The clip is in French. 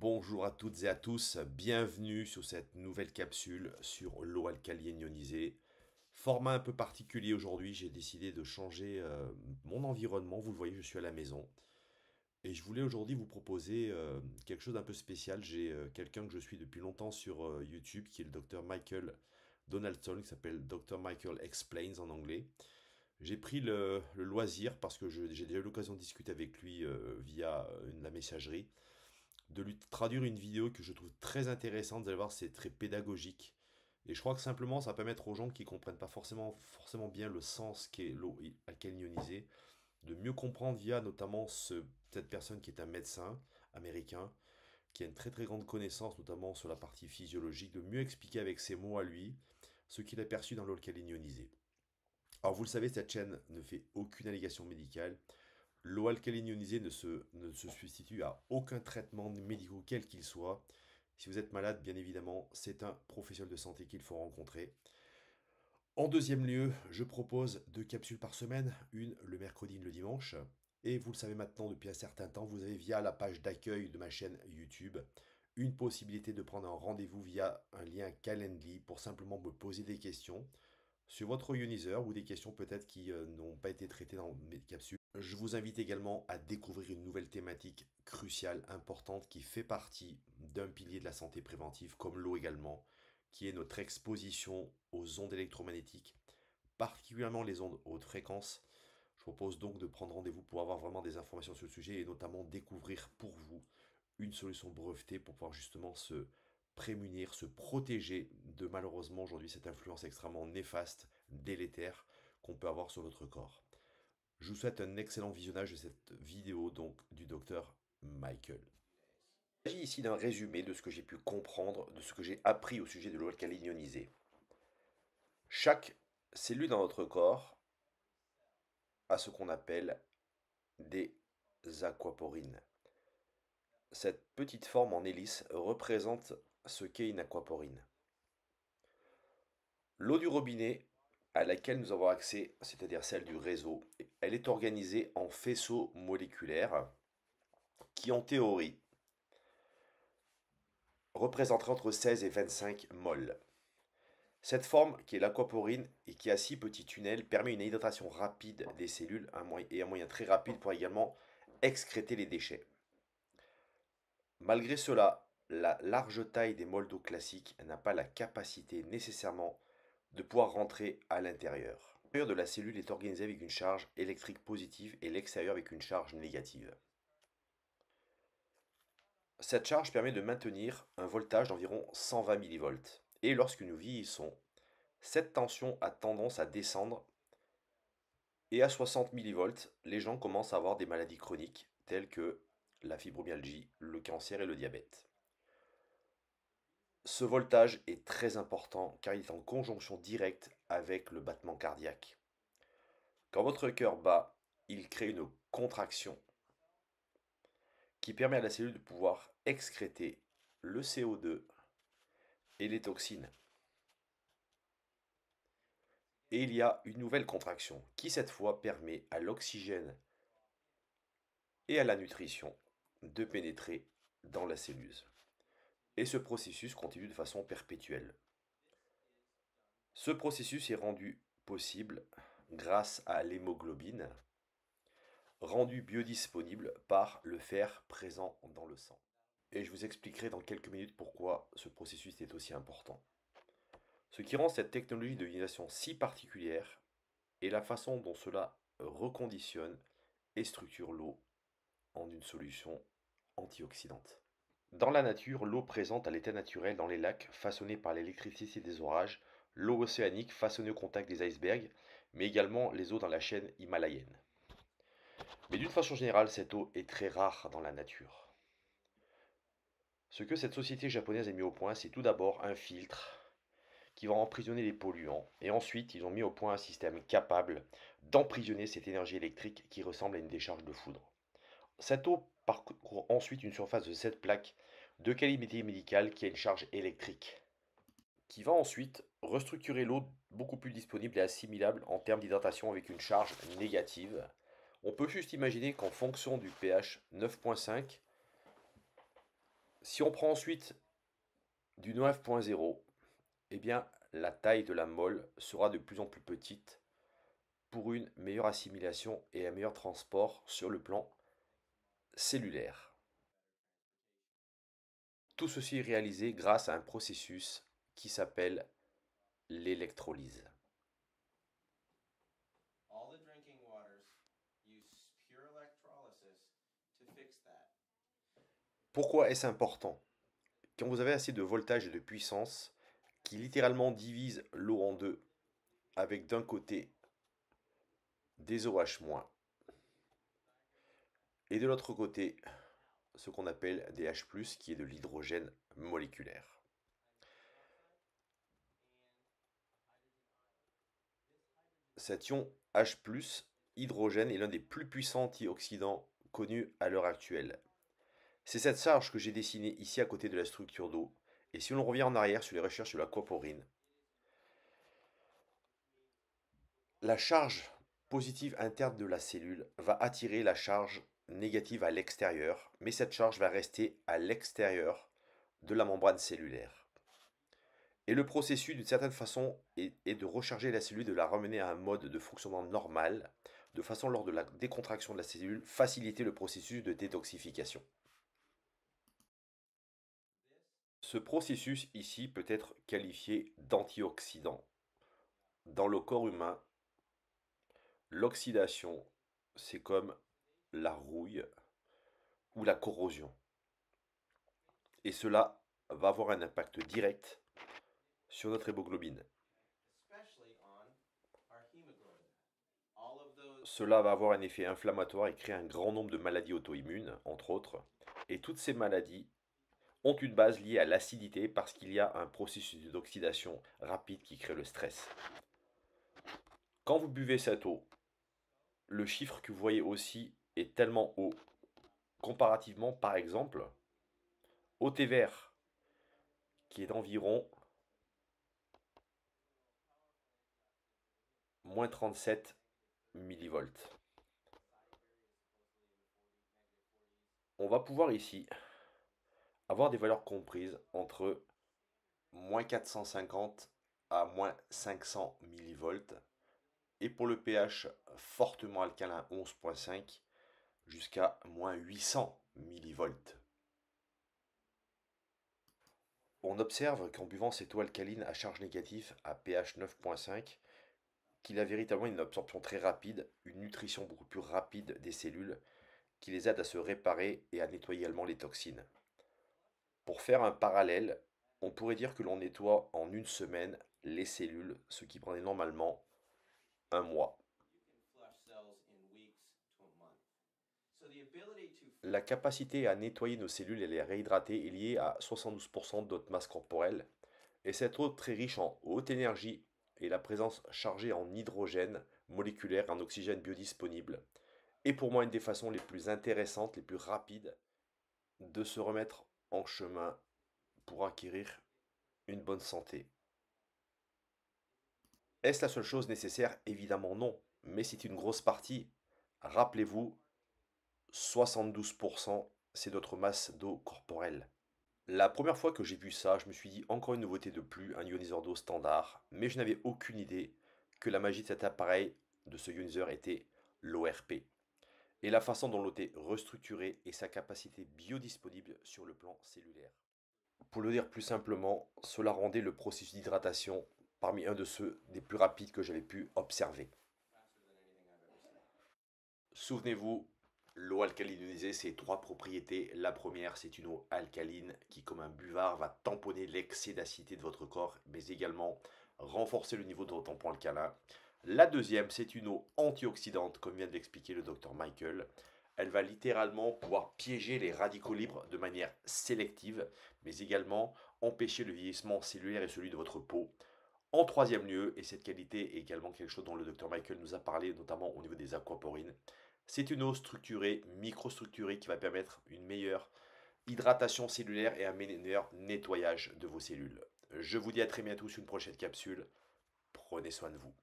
Bonjour à toutes et à tous, bienvenue sur cette nouvelle capsule sur l'eau alcaline ionisée. Format un peu particulier aujourd'hui, j'ai décidé de changer mon environnement, vous le voyez, je suis à la maison. Et je voulais aujourd'hui vous proposer quelque chose d'un peu spécial. J'ai quelqu'un que je suis depuis longtemps sur YouTube, qui est le docteur Michael Donaldson, qui s'appelle Dr. Michael Explains en anglais. J'ai pris le loisir, parce que j'ai déjà eu l'occasion de discuter avec lui via la messagerie, de lui traduire une vidéo que je trouve très intéressante. Vous allez voir, c'est très pédagogique. Et je crois que simplement, ça va permettre aux gens qui ne comprennent pas forcément bien le sens qu'est l'eau alcaline ionisée, de mieux comprendre via notamment cette personne qui est un médecin américain, qui a une très très grande connaissance notamment sur la partie physiologique, de mieux expliquer avec ses mots à lui ce qu'il a perçu dans l'eau alcaline ionisée. Alors vous le savez, cette chaîne ne fait aucune allégation médicale. L'eau alcaline ionisée ne se substitue à aucun traitement médical quel qu'il soit. Si vous êtes malade, bien évidemment, c'est un professionnel de santé qu'il faut rencontrer. En deuxième lieu, je propose 2 capsules par semaine, une le mercredi, une le dimanche. Et vous le savez maintenant depuis un certain temps, vous avez via la page d'accueil de ma chaîne YouTube une possibilité de prendre un rendez-vous via un lien Calendly pour simplement me poser des questions sur votre ioniseur ou des questions peut-être qui n'ont pas été traitées dans mes capsules. Je vous invite également à découvrir une nouvelle thématique cruciale, importante, qui fait partie d'un pilier de la santé préventive, comme l'eau également, qui est notre exposition aux ondes électromagnétiques, particulièrement les ondes haute fréquence. Je propose donc de prendre rendez-vous pour avoir vraiment des informations sur le sujet et notamment découvrir pour vous une solution brevetée pour pouvoir justement se prémunir, se protéger de malheureusement aujourd'hui cette influence extrêmement néfaste, délétère qu'on peut avoir sur notre corps. Je vous souhaite un excellent visionnage de cette vidéo donc du docteur Michael. Il s'agit ici d'un résumé de ce que j'ai pu comprendre, de ce que j'ai appris au sujet de l'eau alcaline ionisée. Chaque cellule dans notre corps a ce qu'on appelle des aquaporines. Cette petite forme en hélice représente ce qu'est une aquaporine. L'eau du robinet à laquelle nous avons accès, c'est-à-dire celle du réseau, elle est organisée en faisceaux moléculaires qui, en théorie, représenteraient entre 16 et 25 mol. Cette forme, qui est l'aquaporine et qui a 6 petits tunnels, permet une hydratation rapide des cellules et un moyen très rapide pour également excréter les déchets. Malgré cela, la large taille des molles d'eau classiques n'a pas la capacité nécessairement de pouvoir rentrer à l'intérieur. L'intérieur de la cellule est organisé avec une charge électrique positive et l'extérieur avec une charge négative. Cette charge permet de maintenir un voltage d'environ 120 millivolts. Et lorsque nous vieillissons, cette tension a tendance à descendre et à 60 millivolts, les gens commencent à avoir des maladies chroniques telles que la fibromyalgie, le cancer et le diabète. Ce voltage est très important car il est en conjonction directe avec le battement cardiaque. Quand votre cœur bat, il crée une contraction qui permet à la cellule de pouvoir excréter le CO2 et les toxines. Et il y a une nouvelle contraction qui cette fois permet à l'oxygène et à la nutrition de pénétrer dans la cellule. Et ce processus continue de façon perpétuelle. Ce processus est rendu possible grâce à l'hémoglobine, rendu biodisponible par le fer présent dans le sang. Et je vous expliquerai dans quelques minutes pourquoi ce processus est aussi important. Ce qui rend cette technologie de ionisation si particulière est la façon dont cela reconditionne et structure l'eau en une solution antioxydante. Dans la nature, l'eau présente à l'état naturel dans les lacs façonnés par l'électricité des orages, l'eau océanique façonnée au contact des icebergs, mais également les eaux dans la chaîne himalayenne. Mais d'une façon générale, cette eau est très rare dans la nature. Ce que cette société japonaise a mis au point, c'est tout d'abord un filtre qui va emprisonner les polluants, et ensuite ils ont mis au point un système capable d'emprisonner cette énergie électrique qui ressemble à une décharge de foudre. Cette eau parcourt ensuite une surface de cette plaque de qualité médicale qui a une charge électrique, qui va ensuite restructurer l'eau beaucoup plus disponible et assimilable en termes d'hydratation avec une charge négative. On peut juste imaginer qu'en fonction du pH 9.5, Si on prend ensuite du 9.0, eh bien la taille de la molle sera de plus en plus petite pour une meilleure assimilation et un meilleur transport sur le plan cellulaire. Tout ceci est réalisé grâce à un processus qui s'appelle l'électrolyse. Pourquoi est-ce important? Quand vous avez assez de voltage et de puissance qui littéralement divise l'eau en deux, avec d'un côté des OH- et de l'autre côté ce qu'on appelle des H+, qui est de l'hydrogène moléculaire. Cet ion H+, hydrogène, est l'un des plus puissants antioxydants connus à l'heure actuelle. C'est cette charge que j'ai dessinée ici à côté de la structure d'eau, et si l'on revient en arrière sur les recherches sur l'aquaporine, la charge positive interne de la cellule va attirer la charge négative à l'extérieur, mais cette charge va rester à l'extérieur de la membrane cellulaire. Et le processus, d'une certaine façon, est de recharger la cellule, de la ramener à un mode de fonctionnement normal, de façon, lors de la décontraction de la cellule, faciliter le processus de détoxification. Ce processus ici peut être qualifié d'antioxydant. Dans le corps humain, l'oxydation, c'est comme la rouille ou la corrosion. Et cela va avoir un impact direct sur notre hémoglobine. Cela va avoir un effet inflammatoire et créer un grand nombre de maladies auto-immunes, entre autres. Et toutes ces maladies ont une base liée à l'acidité parce qu'il y a un processus d'oxydation rapide qui crée le stress. Quand vous buvez cette eau, le chiffre que vous voyez aussi est tellement haut, comparativement par exemple au thé vert, qui est d'environ moins 37 millivolts. On va pouvoir ici avoir des valeurs comprises entre moins 450 à moins 500 millivolts, et pour le pH fortement alcalin 11.5 jusqu'à moins 800 millivolts. On observe qu'en buvant cette eau alcaline à charge négative à pH 9.5, qu'il a véritablement une absorption très rapide, une nutrition beaucoup plus rapide des cellules, qui les aide à se réparer et à nettoyer également les toxines. Pour faire un parallèle, on pourrait dire que l'on nettoie en une semaine les cellules, ce qui prenait normalement un mois. La capacité à nettoyer nos cellules et les réhydrater est liée à 72% de notre masse corporelle, et cette eau très riche en haute énergie et la présence chargée en hydrogène moléculaire et en oxygène biodisponible est pour moi une des façons les plus intéressantes, les plus rapides de se remettre en chemin pour acquérir une bonne santé. Est-ce la seule chose nécessaire? Évidemment non, mais c'est une grosse partie. Rappelez-vous, 72%, c'est notre masse d'eau corporelle. La première fois que j'ai vu ça, je me suis dit encore une nouveauté de plus, un ioniseur d'eau standard, mais je n'avais aucune idée que la magie de cet appareil, de ce ioniseur, était l'ORP, et la façon dont l'eau était restructurée et sa capacité biodisponible sur le plan cellulaire. Pour le dire plus simplement, cela rendait le processus d'hydratation parmi un de ceux des plus rapides que j'avais pu observer. Souvenez-vous, l'eau alcaline ionisée, c'est trois propriétés. La première, c'est une eau alcaline qui, comme un buvard, va tamponner l'excès d'acidité de votre corps, mais également renforcer le niveau de votre tampon alcalin. La deuxième, c'est une eau antioxydante, comme vient de l'expliquer le docteur Michael. Elle va littéralement pouvoir piéger les radicaux libres de manière sélective, mais également empêcher le vieillissement cellulaire et celui de votre peau. En troisième lieu, et cette qualité est également quelque chose dont le docteur Michael nous a parlé, notamment au niveau des aquaporines, c'est une eau structurée, microstructurée, qui va permettre une meilleure hydratation cellulaire et un meilleur nettoyage de vos cellules. Je vous dis à très bientôt sur une prochaine capsule. Prenez soin de vous.